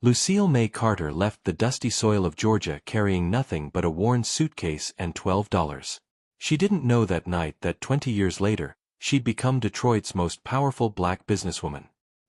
Lucille Mae Carter left the dusty soil of Georgia carrying nothing but a worn suitcase and $12. She didn't know that night that 20 years later, she'd become Detroit's most powerful black businesswoman.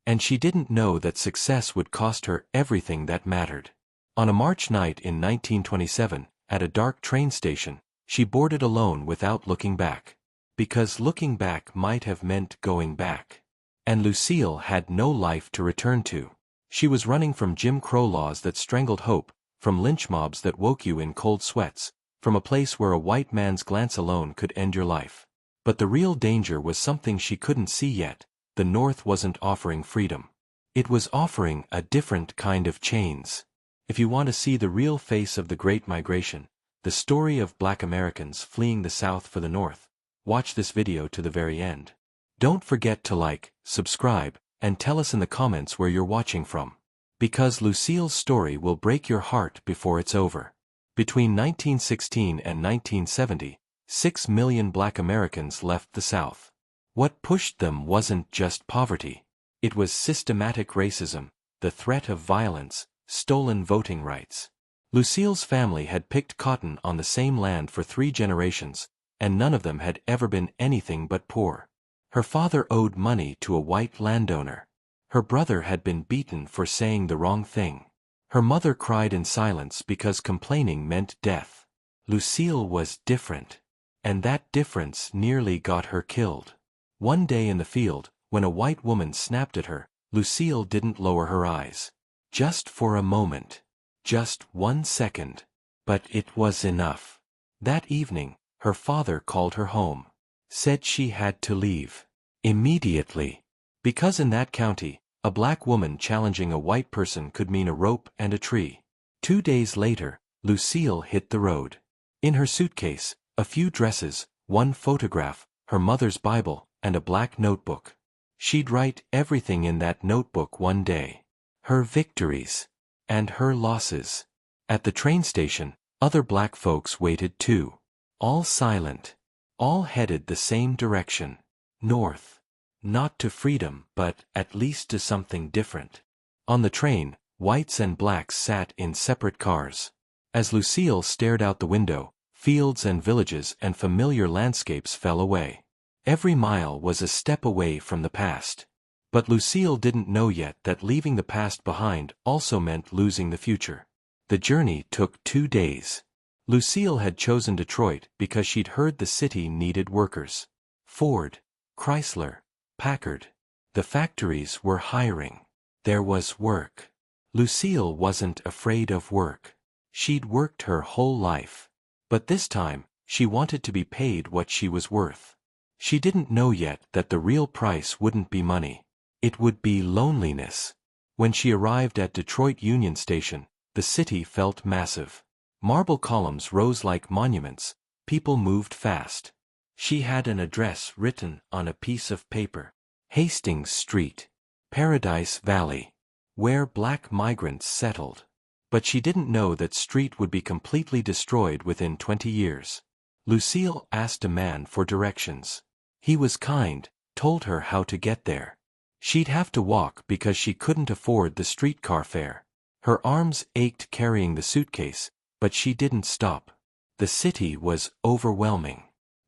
And she didn't know that success would cost her everything that mattered. On a March night in 1927, at a dark train station, she boarded alone without looking back. Because looking back might have meant going back. And Lucille had no life to return to. She was running from Jim Crow laws that strangled hope, from lynch mobs that woke you in cold sweats, from a place where a white man's glance alone could end your life. But the real danger was something she couldn't see yet. The North wasn't offering freedom. It was offering a different kind of chains. If you want to see the real face of the Great Migration, the story of Black Americans fleeing the South for the North, watch this video to the very end. Don't forget to like, subscribe, and tell us in the comments where you're watching from. Because Lucille's story will break your heart before it's over. Between 1916 and 1970, 6 million Black Americans left the South. What pushed them wasn't just poverty. It was systematic racism, the threat of violence, stolen voting rights. Lucille's family had picked cotton on the same land for 3 generations, and none of them had ever been anything but poor. Her father owed money to a white landowner. Her brother had been beaten for saying the wrong thing. Her mother cried in silence because complaining meant death. Lucille was different. And that difference nearly got her killed. One day in the field, when a white woman snapped at her, Lucille didn't lower her eyes. Just for a moment. Just 1 second. But it was enough. That evening, her father called her home. Said she had to leave. Immediately. Because in that county, a black woman challenging a white person could mean a rope and a tree. 2 days later, Lucille hit the road. In her suitcase, a few dresses, 1 photograph, her mother's Bible, and a black notebook. She'd write everything in that notebook one day. Her victories. And her losses. At the train station, other black folks waited too. All silent. All headed the same direction. North. Not to freedom, but at least to something different. On the train, whites and blacks sat in separate cars. As Lucille stared out the window, fields and villages and familiar landscapes fell away. Every mile was a step away from the past. But Lucille didn't know yet that leaving the past behind also meant losing the future. The journey took 2 days. Lucille had chosen Detroit because she'd heard the city needed workers. Ford, Chrysler, Packard. The factories were hiring. There was work. Lucille wasn't afraid of work. She'd worked her whole life. But this time, she wanted to be paid what she was worth. She didn't know yet that the real price wouldn't be money. It would be loneliness. When she arrived at Detroit Union Station, the city felt massive. Marble columns rose like monuments. People moved fast. She had an address written on a piece of paper. Hastings Street. Paradise Valley. Where black migrants settled. But she didn't know that street would be completely destroyed within 20 years. Lucille asked a man for directions. He was kind, told her how to get there. She'd have to walk because she couldn't afford the streetcar fare. Her arms ached carrying the suitcase, but she didn't stop. The city was overwhelming.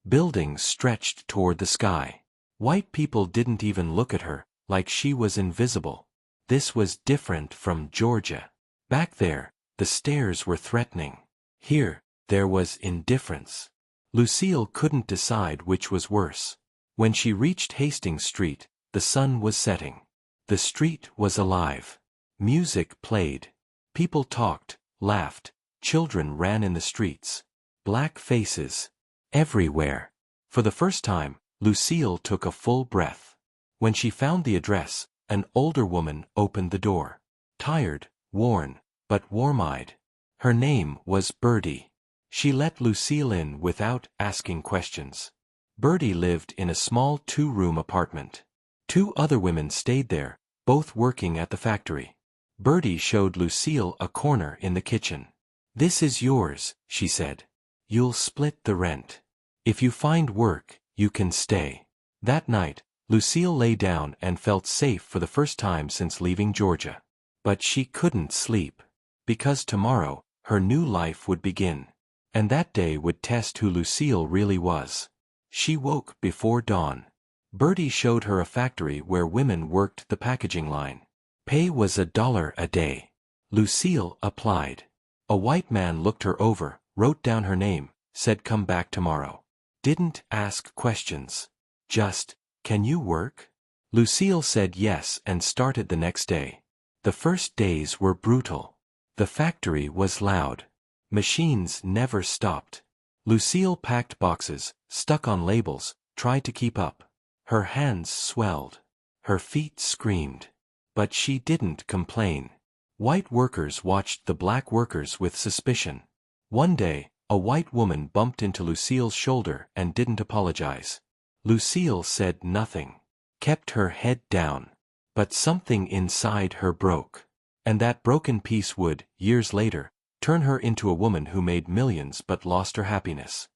Buildings stretched toward the sky. White people didn't even look at her, like she was invisible. This was different from Georgia. Back there, the stairs were threatening. Here, there was indifference. Lucille couldn't decide which was worse. When she reached Hastings Street, the sun was setting. The street was alive. Music played. People talked, laughed. Children ran in the streets. Black faces. Everywhere. For the first time, Lucille took a full breath. When she found the address, an older woman opened the door. Tired, worn, but warm-eyed. Her name was Birdie. She let Lucille in without asking questions. Birdie lived in a small 2-room apartment. 2 other women stayed there, both working at the factory. Birdie showed Lucille a corner in the kitchen. "This is yours," she said. "You'll split the rent. If you find work, you can stay." That night, Lucille lay down and felt safe for the first time since leaving Georgia. But she couldn't sleep. Because tomorrow, her new life would begin. And that day would test who Lucille really was. She woke before dawn. Bertie showed her a factory where women worked the packaging line. Pay was $1 a day. Lucille applied. A white man looked her over, wrote down her name, said come back tomorrow. Didn't ask questions. Just, can you work? Lucille said yes and started the next day. The first days were brutal. The factory was loud. Machines never stopped. Lucille packed boxes, stuck on labels, tried to keep up. Her hands swelled. Her feet screamed. But she didn't complain. White workers watched the black workers with suspicion. One day, a white woman bumped into Lucille's shoulder and didn't apologize. Lucille said nothing. Kept her head down. But something inside her broke. And that broken piece would, years later, turn her into a woman who made millions but lost her happiness.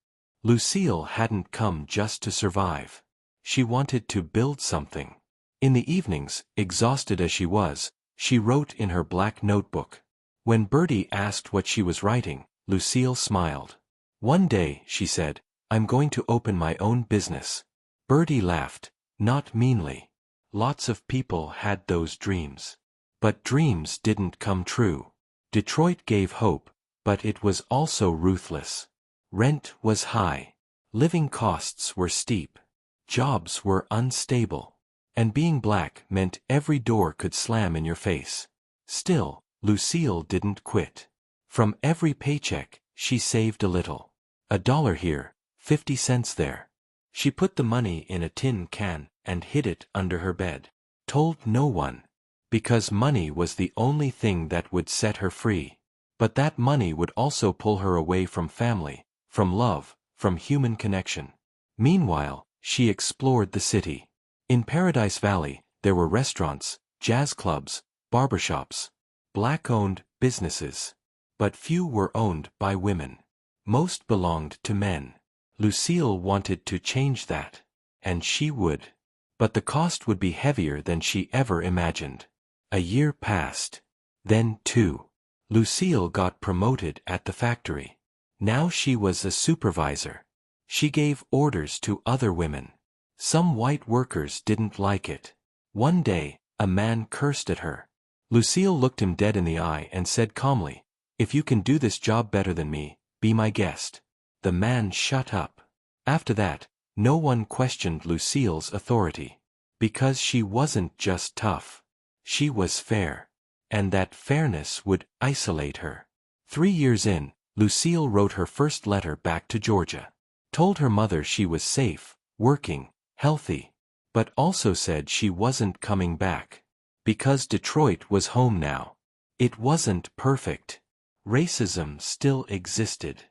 Lucille hadn't come just to survive. She wanted to build something. In the evenings, exhausted as she was, she wrote in her black notebook. When Bertie asked what she was writing, Lucille smiled. One day, she said, I'm going to open my own business. Bertie laughed, not meanly. Lots of people had those dreams. But dreams didn't come true. Detroit gave hope, but it was also ruthless. Rent was high. Living costs were steep. Jobs were unstable. And being black meant every door could slam in your face. Still, Lucille didn't quit. From every paycheck, she saved a little. $1 here, 50 cents there. She put the money in a tin can and hid it under her bed. Told no one. Because money was the only thing that would set her free. But that money would also pull her away from family, from love, from human connection. Meanwhile, she explored the city. In Paradise Valley, there were restaurants, jazz clubs, barbershops, black-owned businesses. But few were owned by women. Most belonged to men. Lucille wanted to change that. And she would. But the cost would be heavier than she ever imagined. A year passed. Then 2. Lucille got promoted at the factory. Now she was a supervisor. She gave orders to other women. Some white workers didn't like it. One day, a man cursed at her. Lucille looked him dead in the eye and said calmly, if you can do this job better than me, be my guest. The man shut up. After that, no one questioned Lucille's authority. Because she wasn't just tough. She was fair. And that fairness would isolate her. 3 years in, Lucille wrote her first letter back to Georgia. Told her mother she was safe, working, healthy. But also said she wasn't coming back. Because Detroit was home now. It wasn't perfect. Racism still existed.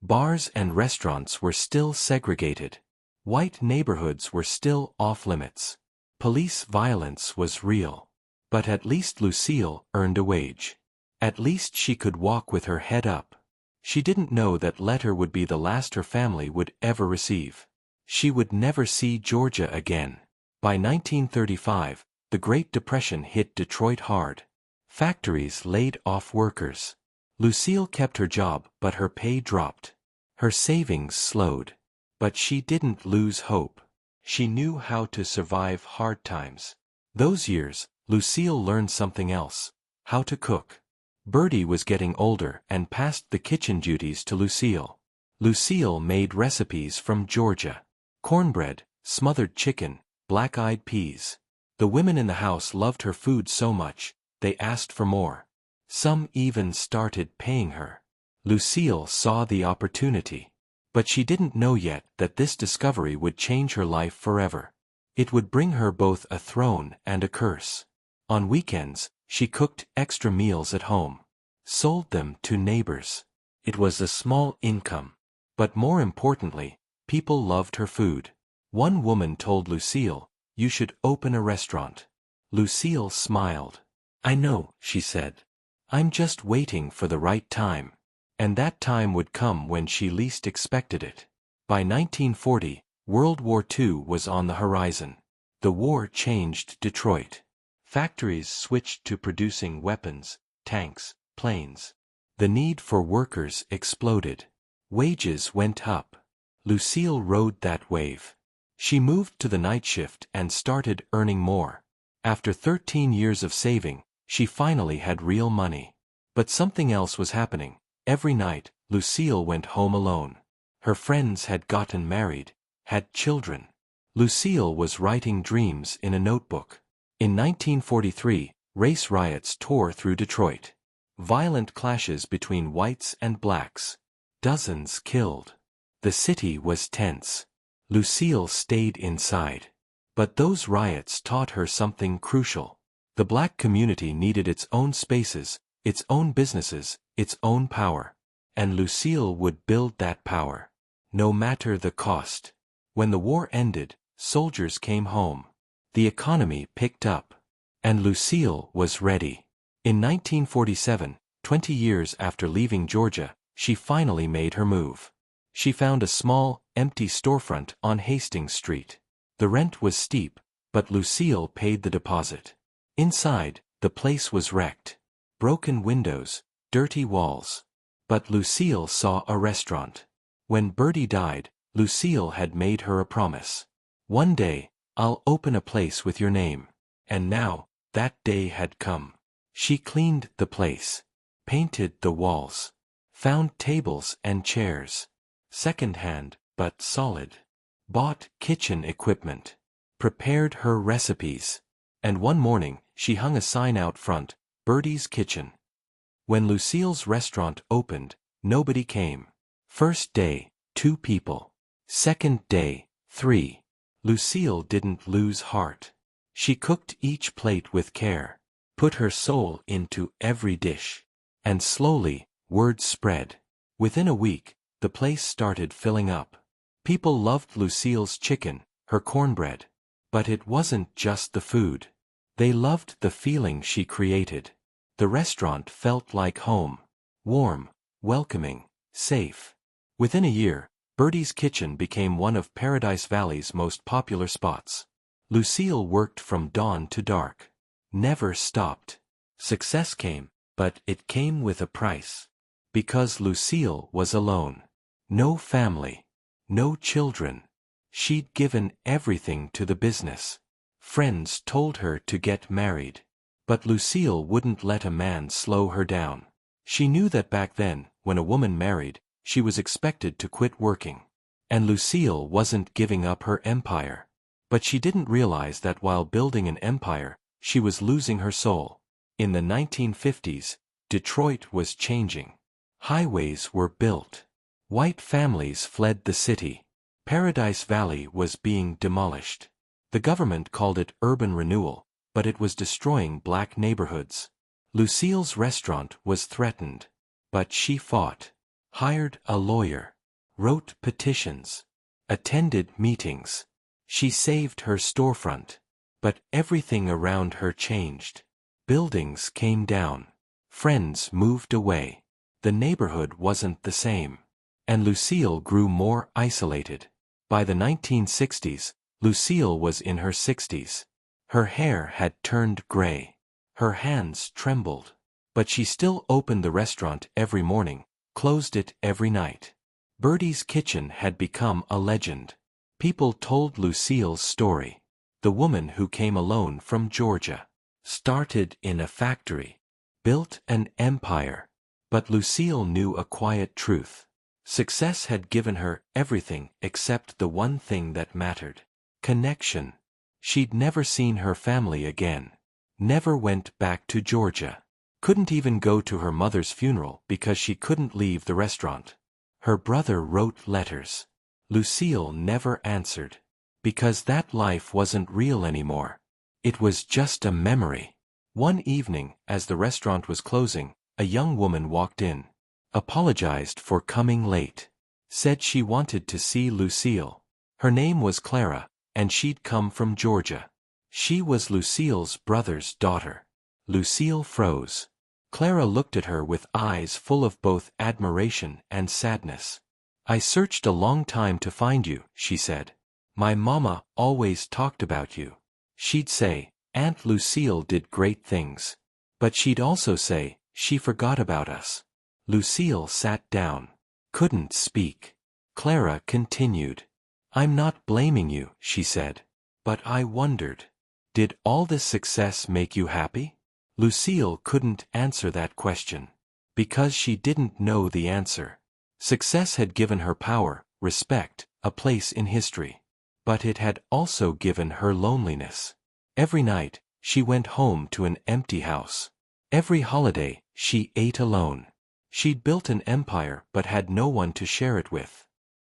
Bars and restaurants were still segregated. White neighborhoods were still off-limits. Police violence was real. But at least Lucille earned a wage. At least she could walk with her head up. She didn't know that letter would be the last her family would ever receive. She would never see Georgia again. By 1935, the Great Depression hit Detroit hard. Factories laid off workers. Lucille kept her job, but her pay dropped. Her savings slowed. But she didn't lose hope. She knew how to survive hard times. Those years, Lucille learned something else. How to cook. Bertie was getting older and passed the kitchen duties to Lucille. Lucille made recipes from Georgia. Cornbread, smothered chicken, black-eyed peas. The women in the house loved her food so much, they asked for more. Some even started paying her. Lucille saw the opportunity. But she didn't know yet that this discovery would change her life forever. It would bring her both a throne and a curse. On weekends, she cooked extra meals at home. Sold them to neighbors. It was a small income. But more importantly, people loved her food. One woman told Lucille, you should open a restaurant. Lucille smiled. I know, she said. I'm just waiting for the right time. And that time would come when she least expected it. By 1940, World War II was on the horizon. The war changed Detroit. Factories switched to producing weapons, tanks, planes. The need for workers exploded. Wages went up. Lucille rode that wave. She moved to the night shift and started earning more. After 13 years of saving, she finally had real money. But something else was happening. Every night, Lucille went home alone. Her friends had gotten married, had children. Lucille was writing dreams in a notebook. In 1943, race riots tore through Detroit. Violent clashes between whites and blacks. Dozens killed. The city was tense. Lucille stayed inside. But those riots taught her something crucial. The black community needed its own spaces, its own businesses, its own power. And Lucille would build that power. No matter the cost. When the war ended, soldiers came home. The economy picked up. And Lucille was ready. In 1947, 20 years after leaving Georgia, she finally made her move. She found a small, empty storefront on Hastings Street. The rent was steep, but Lucille paid the deposit. Inside, the place was wrecked. Broken windows, dirty walls. But Lucille saw a restaurant. When Bertie died, Lucille had made her a promise. One day, I'll open a place with your name. And now, that day had come. She cleaned the place. Painted the walls. Found tables and chairs. Second-hand, but solid. Bought kitchen equipment. Prepared her recipes. And one morning, she hung a sign out front, Bertie's Kitchen. When Lucille's restaurant opened, nobody came. First day, 2 people. Second day, 3. Lucille didn't lose heart. She cooked each plate with care. Put her soul into every dish. And slowly, word spread. Within a week, the place started filling up. People loved Lucille's chicken, her cornbread. But it wasn't just the food. They loved the feeling she created. The restaurant felt like home. Warm, welcoming, safe. Within a year, Bertie's Kitchen became one of Paradise Valley's most popular spots. Lucille worked from dawn to dark. Never stopped. Success came, but it came with a price. Because Lucille was alone. No family. No children. She'd given everything to the business. Friends told her to get married. But Lucille wouldn't let a man slow her down. She knew that back then, when a woman married, she was expected to quit working. And Lucille wasn't giving up her empire. But she didn't realize that while building an empire, she was losing her soul. In the 1950s, Detroit was changing. Highways were built. White families fled the city. Paradise Valley was being demolished. The government called it urban renewal, but it was destroying black neighborhoods. Lucille's restaurant was threatened. But she fought. Hired a lawyer. Wrote petitions. Attended meetings. She saved her storefront. But everything around her changed. Buildings came down. Friends moved away. The neighborhood wasn't the same. And Lucille grew more isolated. By the 1960s, Lucille was in her 60s. Her hair had turned gray. Her hands trembled. But she still opened the restaurant every morning, closed it every night. Bertie's Kitchen had become a legend. People told Lucille's story. The woman who came alone from Georgia. Started in a factory. Built an empire. But Lucille knew a quiet truth. Success had given her everything except the one thing that mattered. Connection. She'd never seen her family again. Never went back to Georgia. Couldn't even go to her mother's funeral because she couldn't leave the restaurant. Her brother wrote letters. Lucille never answered. Because that life wasn't real anymore. It was just a memory. One evening, as the restaurant was closing, a young woman walked in. Apologized for coming late. Said she wanted to see Lucille. Her name was Clara, and she'd come from Georgia. She was Lucille's brother's daughter. Lucille froze. Clara looked at her with eyes full of both admiration and sadness. I searched a long time to find you, she said. My mama always talked about you. She'd say, Aunt Lucille did great things. But she'd also say, she forgot about us. Lucille sat down. Couldn't speak. Clara continued. I'm not blaming you, she said. But I wondered. Did all this success make you happy? Lucille couldn't answer that question. Because she didn't know the answer. Success had given her power, respect, a place in history. But it had also given her loneliness. Every night, she went home to an empty house. Every holiday, she ate alone. She'd built an empire but had no one to share it with.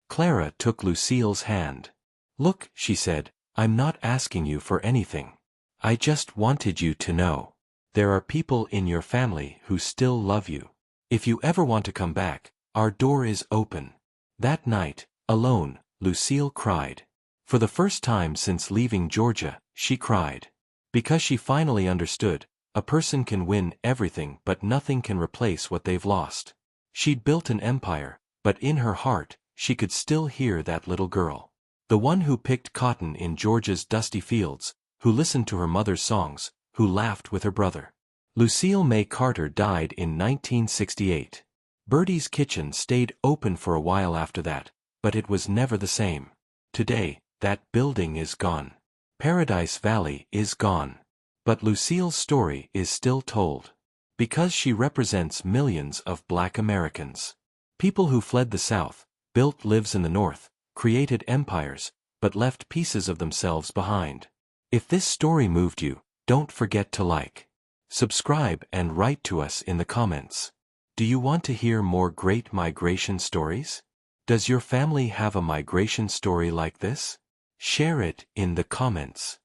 Clara took Lucille's hand. Look, she said, I'm not asking you for anything. I just wanted you to know. There are people in your family who still love you. If you ever want to come back, our door is open. That night, alone, Lucille cried. For the first time since leaving Georgia, she cried. Because she finally understood, a person can win everything but nothing can replace what they've lost. She'd built an empire, but in her heart, she could still hear that little girl. The one who picked cotton in Georgia's dusty fields, who listened to her mother's songs, who laughed with her brother. Lucille Mae Carter died in 1968. Birdie's kitchen stayed open for a while after that, but it was never the same. Today, that building is gone. Paradise Valley is gone. But Lucille's story is still told. Because she represents millions of Black Americans. People who fled the South, built lives in the North, created empires, but left pieces of themselves behind. If this story moved you, don't forget to like, subscribe and write to us in the comments. Do you want to hear more great migration stories? Does your family have a migration story like this? Share it in the comments.